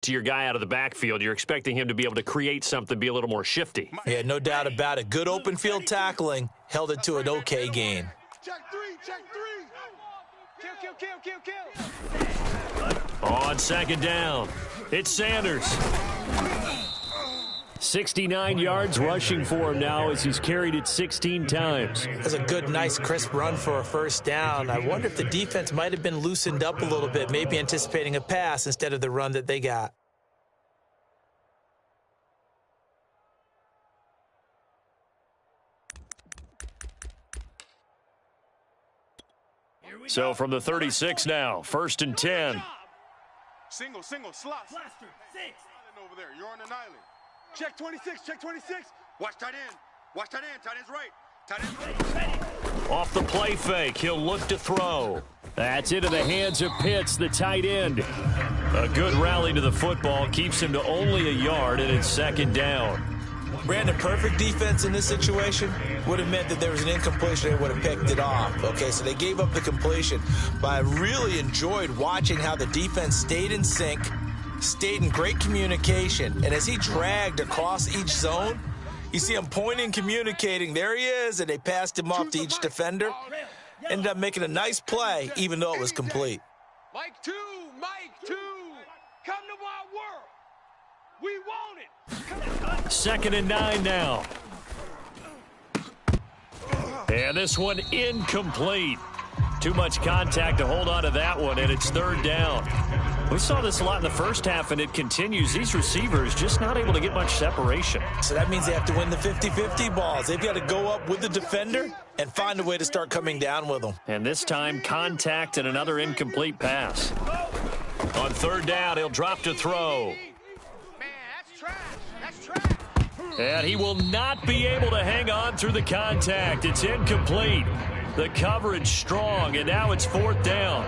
to your guy out of the backfield. You're expecting him to be able to create something, be a little more shifty. Yeah, no doubt about it. Good open field tackling held it to an okay gain. Check three. Kill. On second down, it's Sanders. 69 yards rushing for him now as he's carried it 16 times. That's a good, nice, crisp run for a first down. I wonder if the defense might have been loosened up a little bit, maybe anticipating a pass instead of the run that they got. So from the 36 now, 1st and 10. Single, slot. Blaster, 6. Over there, you're on an island. Check 26. Watch tight end. Tight end's right. Off the play fake, he'll look to throw. That's into the hands of Pitts, the tight end. A good rally to the football keeps him to only a yard, and it's second down. Brandon, perfect defense in this situation would have meant that there was an incompletion. They would have picked it off. Okay, so they gave up the completion. But I really enjoyed watching how the defense stayed in sync, stayed in great communication. And as he dragged across each zone, you see him pointing, communicating. There he is, and they passed him off to each defender. Ended up making a nice play, even though it was complete. Mike 2. Come to my world. We want it. 2nd and 9 now. And this one incomplete. Too much contact to hold on to that one, and it's 3rd down. We saw this a lot in the first half, and it continues. These receivers just not able to get much separation. So that means they have to win the 50-50 balls. They've got to go up with the defender and find a way to start coming down with them. And this time, contact and another incomplete pass. On 3rd down, he'll drop to throw. Man, that's trash. And he will not be able to hang on through the contact. It's incomplete. The coverage strong, and now it's 4th down.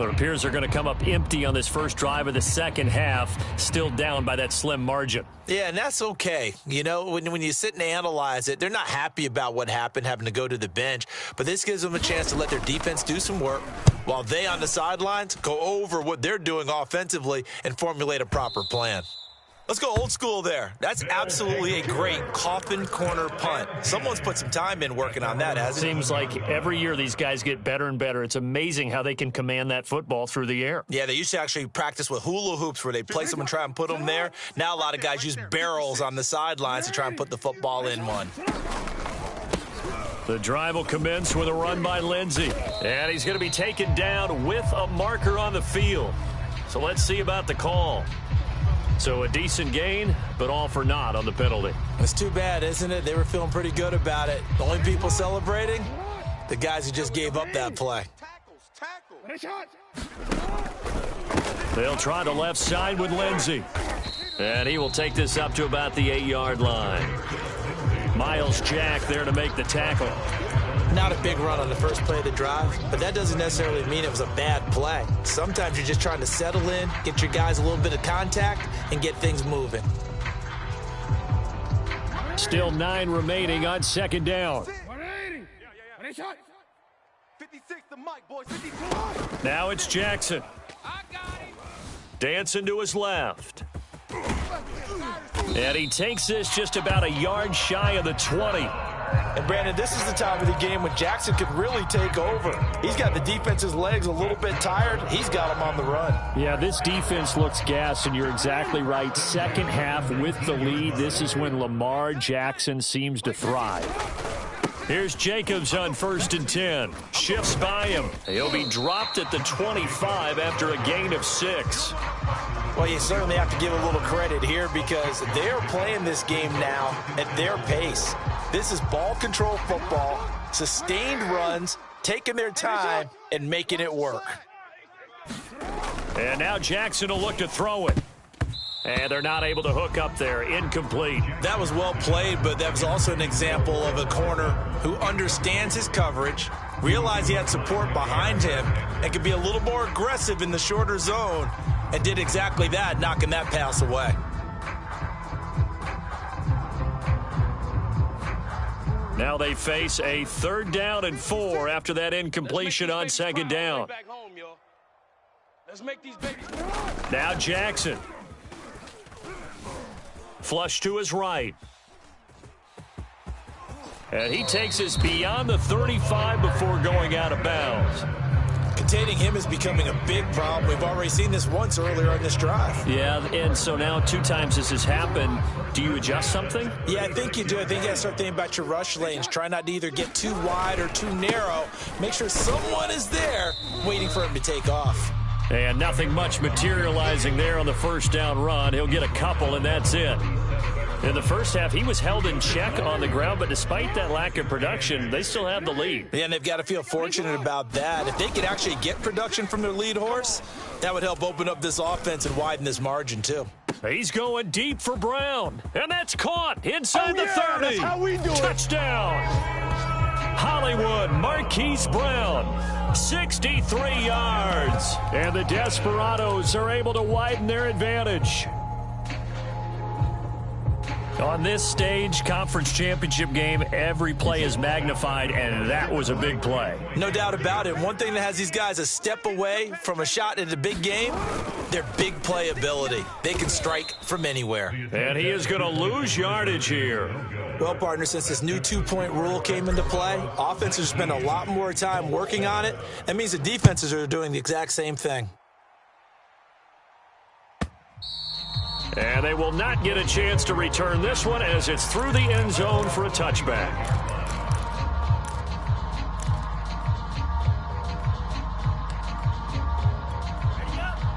It appears they're going to come up empty on this first drive of the second half, still down by that slim margin. Yeah, and that's okay. You know, when you sit and analyze it, they're not happy about what happened, having to go to the bench. But this gives them a chance to let their defense do some work while they on the sidelines go over what they're doing offensively and formulate a proper plan. Let's go old school there. That's absolutely a great coffin corner punt. Someone's put some time in working on that, hasn't it? Seems like every year these guys get better and better. It's amazing how they can command that football through the air. Yeah, they used to actually practice with hula hoops where they place them and try and put them there. Now a lot of guys use barrels on the sidelines to try and put the football in one. The drive will commence with a run by Lindsey. And he's going to be taken down with a marker on the field. So let's see about the call. So a decent gain, but all for naught on the penalty. It's too bad, isn't it? They were feeling pretty good about it. The only people celebrating, the guys who just gave up that play. They'll try the left side with Lindsey. And he will take this up to about the 8-yard line. Myles Jack there to make the tackle. Not a big run on the first play of the drive, but that doesn't necessarily mean it was a bad play. Sometimes you're just trying to settle in, get your guys a little bit of contact, and get things moving. Still 9 remaining on second down. 56, the mic, boys. 52. Now it's Jackson. Dancing to his left. And he takes this just about a yard shy of the 20. And, Brandon, this is the time of the game when Jackson could really take over. He's got the defense's legs a little bit tired. He's got them on the run. Yeah, this defense looks gassed, and you're exactly right. Second half with the lead, this is when Lamar Jackson seems to thrive. Here's Jacobs on 1st and 10. Shifts by him. He'll be dropped at the 25 after a gain of 6. Well, you certainly have to give a little credit here because they're playing this game now at their pace. This is ball control football, sustained runs, taking their time, and making it work. And now Jackson will look to throw it. And they're not able to hook up there. Incomplete. That was well played, but that was also an example of a corner who understands his coverage, realized he had support behind him, and could be a little more aggressive in the shorter zone, and did exactly that, knocking that pass away. Now they face a 3rd down and 4 after that incompletion on second down. Let's make these babies. Now Jackson. Flush to his right. And he takes us beyond the 35 before going out of bounds. Containing him is becoming a big problem. We've already seen this once earlier in this drive. Yeah, and so now 2 times this has happened. Do you adjust something? Yeah, I think you do. I think you got to start thinking about your rush lanes. Try not to either get too wide or too narrow. Make sure someone is there waiting for him to take off. And nothing much materializing there on the first down run. He'll get a couple, and that's it. In the first half, he was held in check on the ground, but despite that lack of production, they still have the lead. Yeah, and they've got to feel fortunate about that. If they could actually get production from their lead horse, that would help open up this offense and widen this margin, too. He's going deep for Brown, and that's caught inside the 30. That's how we do it. Touchdown. Hollywood Marquise Brown, 63 yards. And the Desperados are able to widen their advantage. On this stage, conference championship game, every play is magnified, and that was a big play. No doubt about it. One thing that has these guys a step away from a shot at a big game, their big play ability. They can strike from anywhere. And he is going to lose yardage here. Well, partner, since this new 2-point rule came into play, offenses spend a lot more time working on it. That means the defenses are doing the exact same thing. And they will not get a chance to return this one as it's through the end zone for a touchback.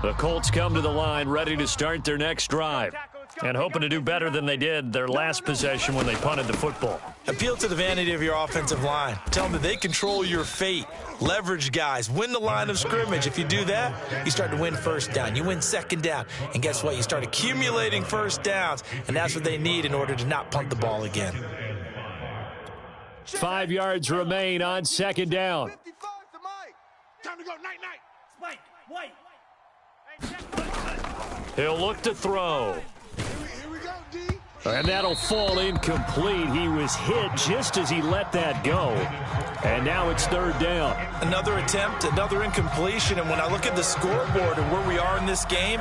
The Colts come to the line ready to start their next drive and hoping to do better than they did their last possession when they punted the football. Appeal to the vanity of your offensive line. Tell them that they control your fate. Leverage guys. Win the line of scrimmage. If you do that, you start to win first down. You win second down. And guess what? You start accumulating first downs. And that's what they need in order to not punt the ball again. 5 yards remain on second down. 55 to Mike. Time to go. Night. He'll look to throw. Here we go, D. And that'll fall incomplete. He was hit just as he let that go. And now it's third down. Another attempt, another incompletion. And when I look at the scoreboard and where we are in this game,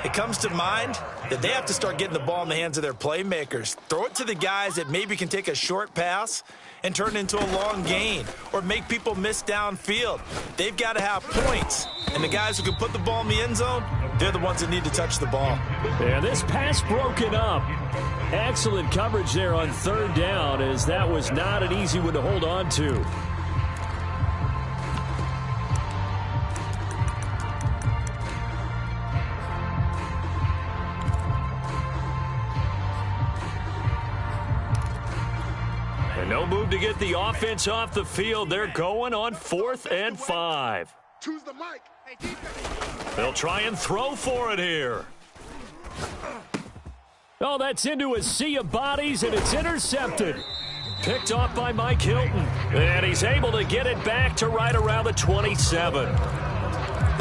it comes to mind that they have to start getting the ball in the hands of their playmakers. Throw it to the guys that maybe can take a short pass and turn it into a long gain or make people miss downfield. They've got to have points. And the guys who can put the ball in the end zone, they're the ones that need to touch the ball. And this pass broken up. Excellent coverage there on third down, as that was not an easy one to hold on to. And no move to get the offense off the field. They're going on 4th and 5. Choose the mic. They'll try and throw for it here. Oh, that's into a sea of bodies, and it's intercepted. Picked off by Mike Hilton. And he's able to get it back to right around the 27.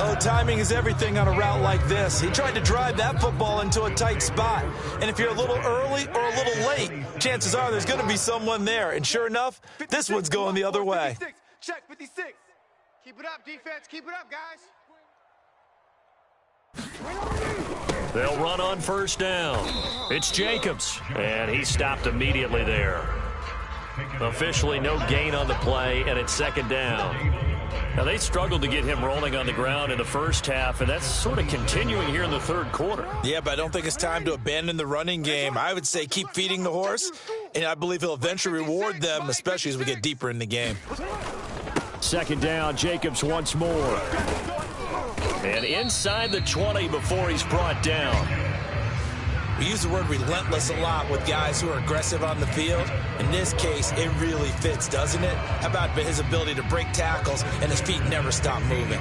Oh, timing is everything on a route like this. He tried to drive that football into a tight spot. And if you're a little early or a little late, chances are there's going to be someone there. And sure enough, this one's going the other way. 56. Check 56. Keep it up, defense. Keep it up, guys. They'll run on first down. It's Jacobs, and he stopped immediately there. Officially no gain on the play, and it's second down. Now, they struggled to get him rolling on the ground in the first half, and that's sort of continuing here in the third quarter. Yeah, but I don't think it's time to abandon the running game. I would say keep feeding the horse, and I believe he'll eventually reward them, especially as we get deeper in the game. Second down, Jacobs once more. And inside the 20 before he's brought down. We use the word relentless a lot with guys who are aggressive on the field. In this case, it really fits, doesn't it? How about his ability to break tackles and his feet never stop moving?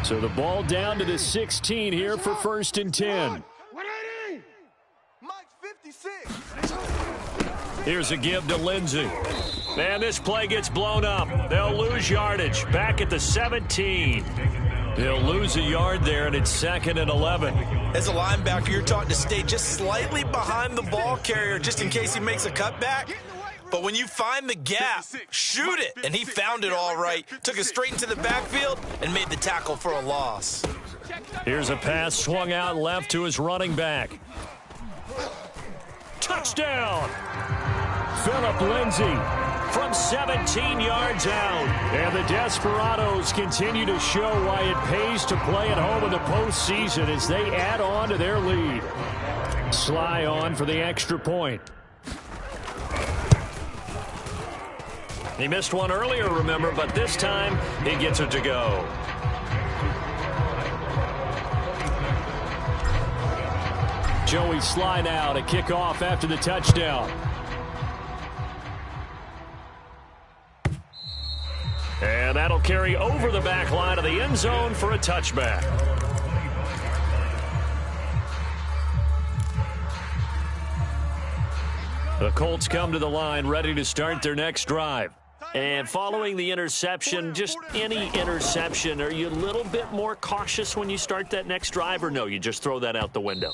So the ball down to the 16 here for 1st and 10. 180. Mike 56. Here's a give to Lindsey. And this play gets blown up. They'll lose yardage. Back at the 17. They'll lose a yard there, and it's 2nd and 11. As a linebacker, you're taught to stay just slightly behind the ball carrier just in case he makes a cutback. But when you find the gap, shoot it. And he found it all right. Took it straight into the backfield and made the tackle for a loss. Here's a pass swung out left to his running back. Touchdown! Phillip Lindsay from 17 yards out. And the Desperados continue to show why it pays to play at home in the postseason as they add on to their lead. Sly on for the extra point. He missed one earlier, remember, but this time he gets it to go. Joey Sly now to kick off after the touchdown. And that'll carry over the back line of the end zone for a touchback. The Colts come to the line ready to start their next drive. And following the interception, just any interception, are you a little bit more cautious when you start that next drive, or no, you just throw that out the window?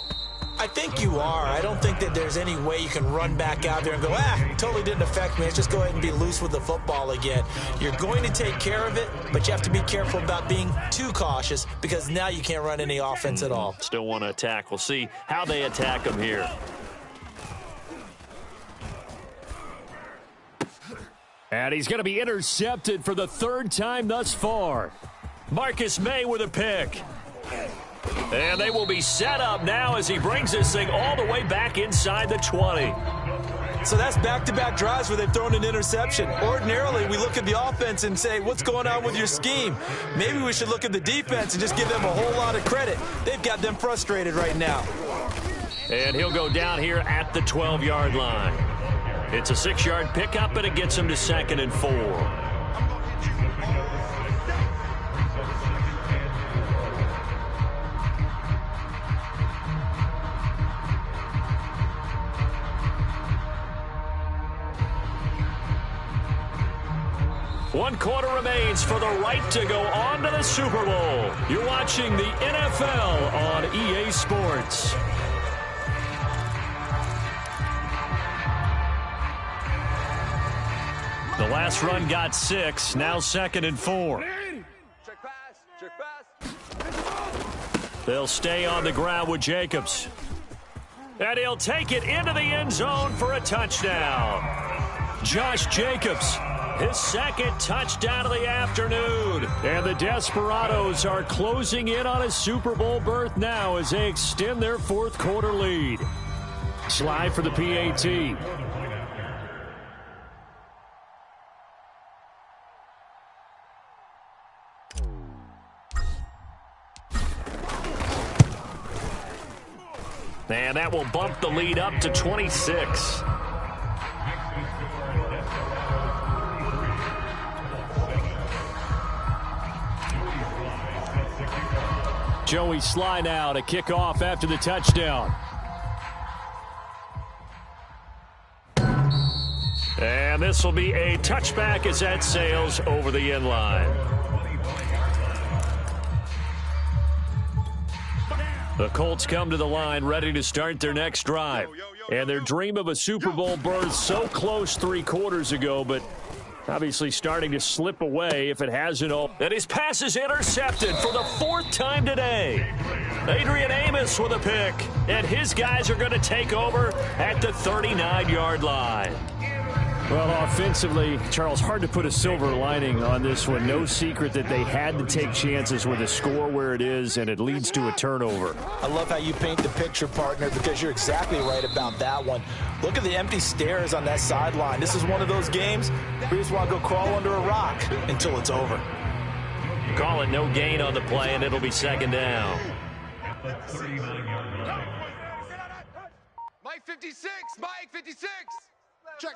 I think you are. I don't think that there's any way you can run back out there and go, totally didn't affect me. Let's just go ahead and be loose with the football again. You're going to take care of it, but you have to be careful about being too cautious because now you can't run any offense at all. Still want to attack. We'll see how they attack them here. And he's going to be intercepted for the third time thus far. Marcus May with a pick. And they will be set up now as he brings this thing all the way back inside the 20. So that's back-to-back drives where they've thrown an interception. Ordinarily, we look at the offense and say, what's going on with your scheme? Maybe we should look at the defense and just give them a whole lot of credit. They've got them frustrated right now. And he'll go down here at the 12-yard line. It's a 6-yard pickup, and it gets him to 2nd and 4. One quarter remains for the right to go on to the Super Bowl. You're watching the NFL on EA Sports. The last run got 6, now 2nd and 4. Check pass. They'll stay on the ground with Jacobs. And he'll take it into the end zone for a touchdown. Josh Jacobs, his second touchdown of the afternoon. And the Desperados are closing in on a Super Bowl berth now as they extend their fourth quarter lead. Sly for the PAT. And that will bump the lead up to 26. Joey Sly now to kick off after the touchdown. And this will be a touchback as that sails over the end line. The Colts come to the line ready to start their next drive. And their dream of a Super Bowl berth so close 3 quarters ago, but obviously starting to slip away if it hasn't all. And his pass is intercepted for the 4th time today. Adrian Amos with a pick. And his guys are going to take over at the 39-yard line. Well, offensively, Charles, hard to put a silver lining on this one. No secret that they had to take chances with a score where it is, and it leads to a turnover. I love how you paint the picture, partner, because you're exactly right about that one. Look at the empty stares on that sideline. This is one of those games where you just want to go crawl under a rock until it's over. Call it no gain on the play, and it'll be 2nd down. Mike 56, Mike 56. Check.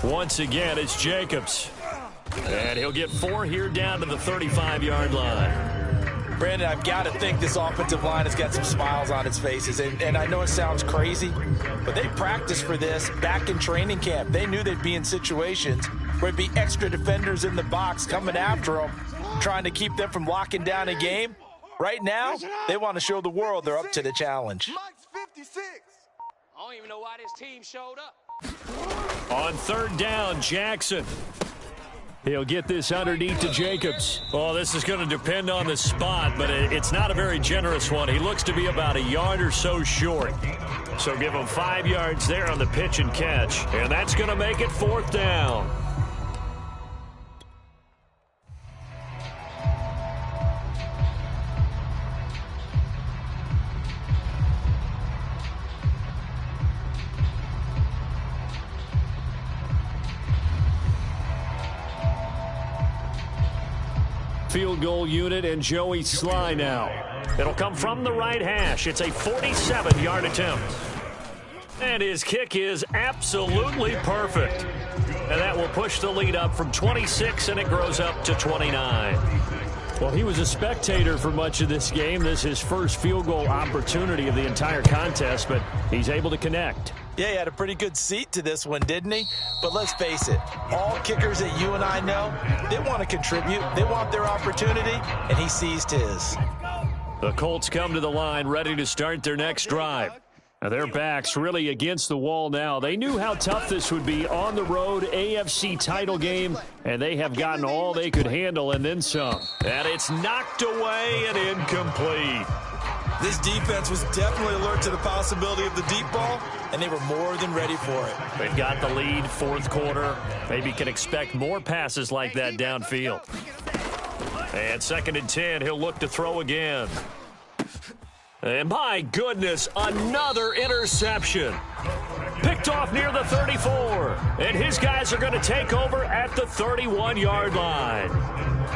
Once again, it's Jacobs. And he'll get 4 here down to the 35-yard line. Brandon, I've got to think this offensive line has got some smiles on its faces. And I know it sounds crazy, but they practiced for this back in training camp. They knew they'd be in situations where there'd be extra defenders in the box coming after them, trying to keep them from locking down a game. Right now, they want to show the world they're up to the challenge. Mike's 56. I don't even know why this team showed up. On 3rd down, Jackson. He'll get this underneath to Jacobs. Well, this is going to depend on the spot, but it's not a very generous one. He looks to be about a yard or so short. So give him 5 yards there on the pitch and catch, and that's going to make it 4th down. Field goal unit and Joey Sly now. It'll come from the right hash. It's a 47-yard attempt. And his kick is absolutely perfect. And that will push the lead up from 26, and it grows up to 29. Well, he was a spectator for much of this game. This is his first field goal opportunity of the entire contest, but he's able to connect. Yeah, he had a pretty good seat to this one, didn't he? But let's face it, all kickers that you and I know, they want to contribute. They want their opportunity, and he seized his. The Colts come to the line ready to start their next drive. Now, their backs really against the wall now. They knew how tough this would be on the road, AFC title game, and they have gotten all they could handle and then some. And it's knocked away and incomplete. This defense was definitely alert to the possibility of the deep ball, and they were more than ready for it. They've got the lead, 4th quarter. Maybe can expect more passes like that downfield. And 2nd and 10, he'll look to throw again. And my goodness, another interception. Picked off near the 34. And his guys are going to take over at the 31-yard line.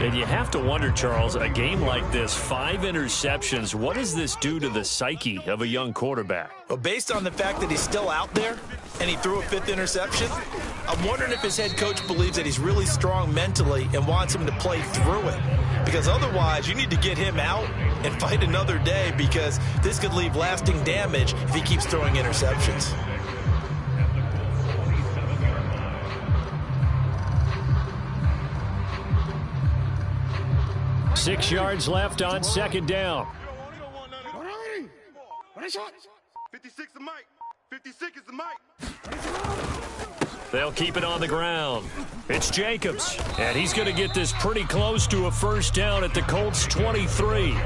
And you have to wonder, Charles, a game like this, 5 interceptions, what does this do to the psyche of a young quarterback? Well, based on the fact that he's still out there and he threw a 5th interception, I'm wondering if his head coach believes that he's really strong mentally and wants him to play through it. Because otherwise, you need to get him out and fight another day, because this could leave lasting damage if he keeps throwing interceptions. Six yards left on 2nd down. 56 the mic. 56 is the mic. They'll keep it on the ground. It's Jacobs, and he's going to get this pretty close to a 1st down at the Colts 23.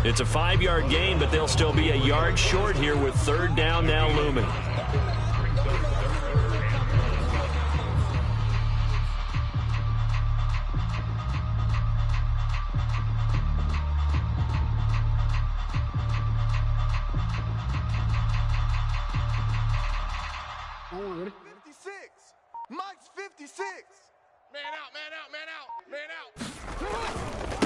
It's a 5-yard gain, but they'll still be a yard short here with 3rd down now looming. Mike's 56. Man out, man out, man out, man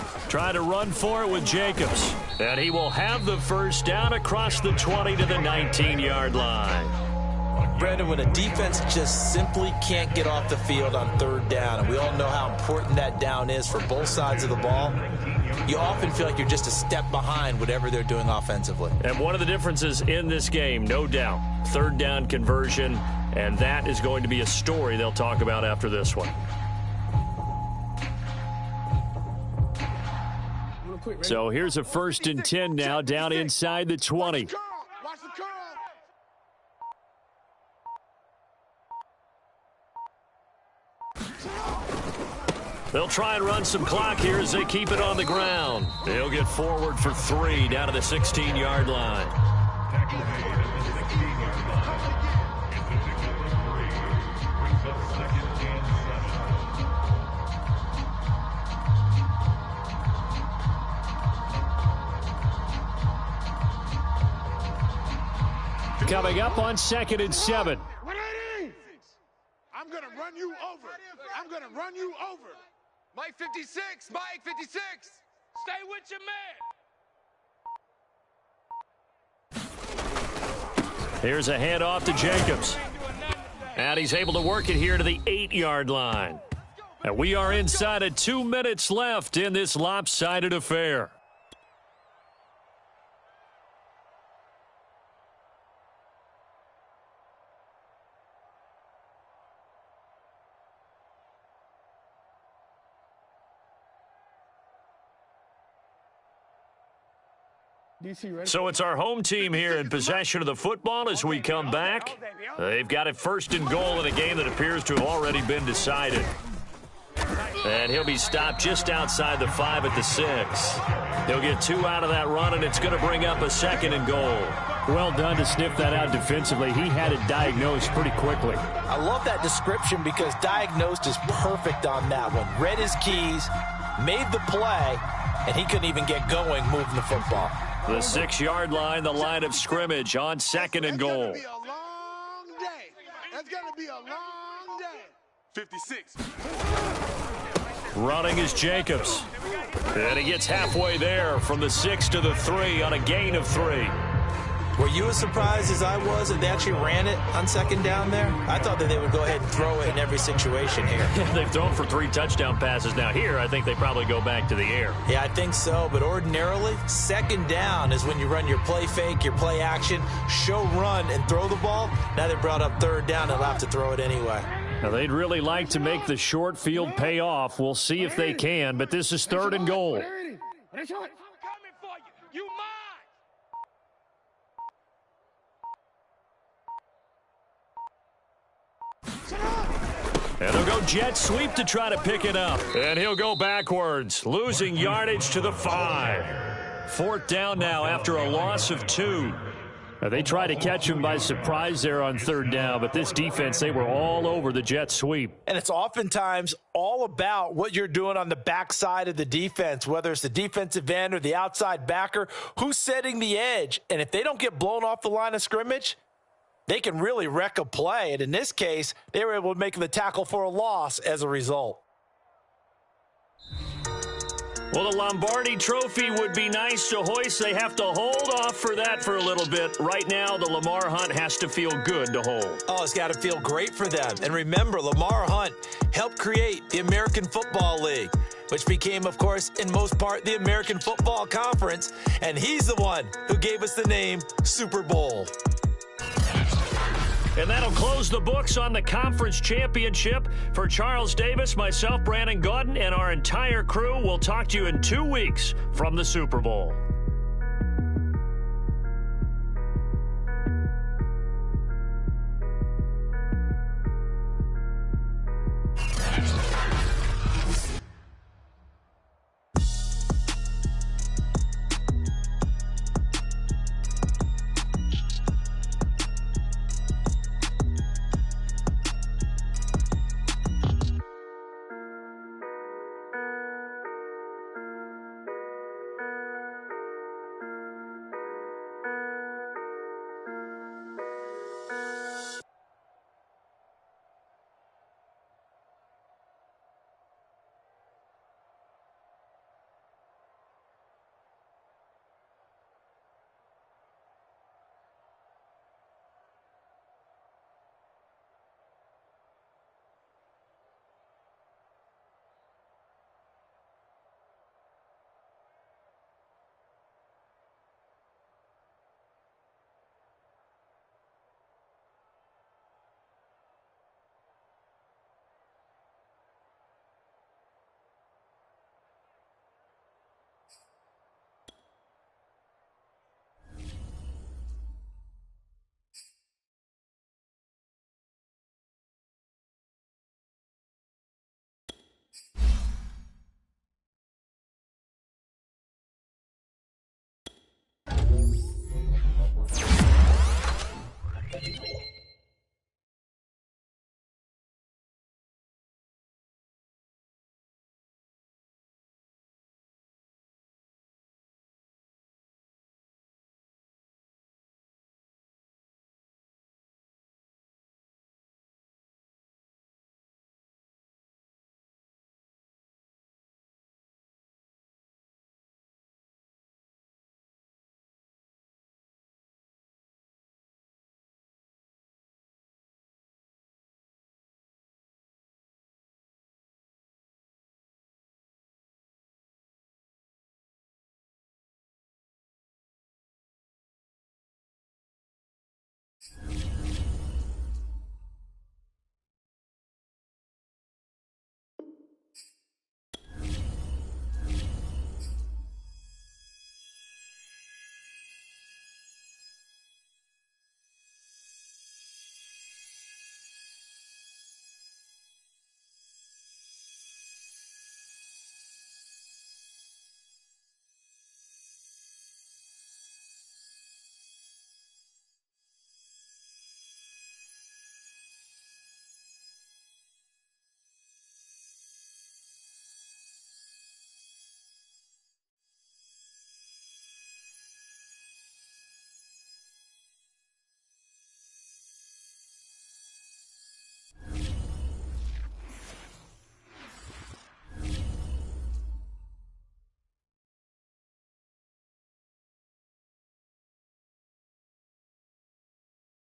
out. Try to run for it with Jacobs. And he will have the 1st down across the 20 to the 19-yard line. Brandon, when a defense just simply can't get off the field on 3rd down, and we all know how important that down is for both sides of the ball, you often feel like you're just a step behind whatever they're doing offensively. And one of the differences in this game, no doubt, 3rd down conversion, and that is going to be a story they'll talk about after this one. So here's a 1st and 10 now down inside the 20. Watch the curl. They'll try and run some clock here as they keep it on the ground. They'll get forward for 3 down to the 16-yard line. Coming up on 2nd and 7. 180. I'm going to run you over. I'm going to run you over. Mike 56. Mike 56. Stay with your man. Here's a handoff to Jacobs. And he's able to work it here to the 8-yard line. And we are inside of 2 minutes left in this lopsided affair. So it's our home team here in possession of the football as we come back. They've got it 1st and goal in a game that appears to have already been decided. And he'll be stopped just outside the 5 at the 6. He'll get 2 out of that run, and it's going to bring up a 2nd and goal. Well done to sniff that out defensively. He had it diagnosed pretty quickly. I love that description because diagnosed is perfect on that one. Read his keys, made the play, and he couldn't even get going moving the football. The 6-yard line, the line of scrimmage on 2nd and goal. That's going to be a long day. That's going to be a long day. 56. Running is Jacobs. And he gets halfway there from the 6 to the 3 on a gain of 3. Were you as surprised as I was that they actually ran it on 2nd down there? I thought that they would go ahead and throw it in every situation here. They've thrown for 3 touchdown passes now. Here, I think they probably go back to the air. Yeah, I think so. But ordinarily, 2nd down is when you run your play fake, your play action, show run, and throw the ball. Now they brought up 3rd down and they'll have to throw it anyway. Now, they'd really like to make the short field pay off. We'll see if they can, but this is 3rd and goal. I'm coming for you. You mine. And they'll go jet sweep to try to pick it up. And he'll go backwards, losing yardage to the 5. 4th down now after a loss of 2. Now, they tried to catch him by surprise there on 3rd down, but this defense, they were all over the jet sweep. And it's oftentimes all about what you're doing on the backside of the defense, whether it's the defensive end or the outside backer, who's setting the edge. And if they don't get blown off the line of scrimmage, they can really wreck a play. And in this case, they were able to make the tackle for a loss as a result. Well, the Lombardi Trophy would be nice to hoist. They have to hold off for that for a little bit. Right now, the Lamar Hunt has to feel good to hold. Oh, it's got to feel great for them. And remember, Lamar Hunt helped create the American Football League, which became, of course, in most part, the American Football Conference. And he's the one who gave us the name Super Bowl. And that'll close the books on the conference championship. For Charles Davis, myself, Brandon Gaudin, and our entire crew, we'll talk to you in 2 weeks from the Super Bowl.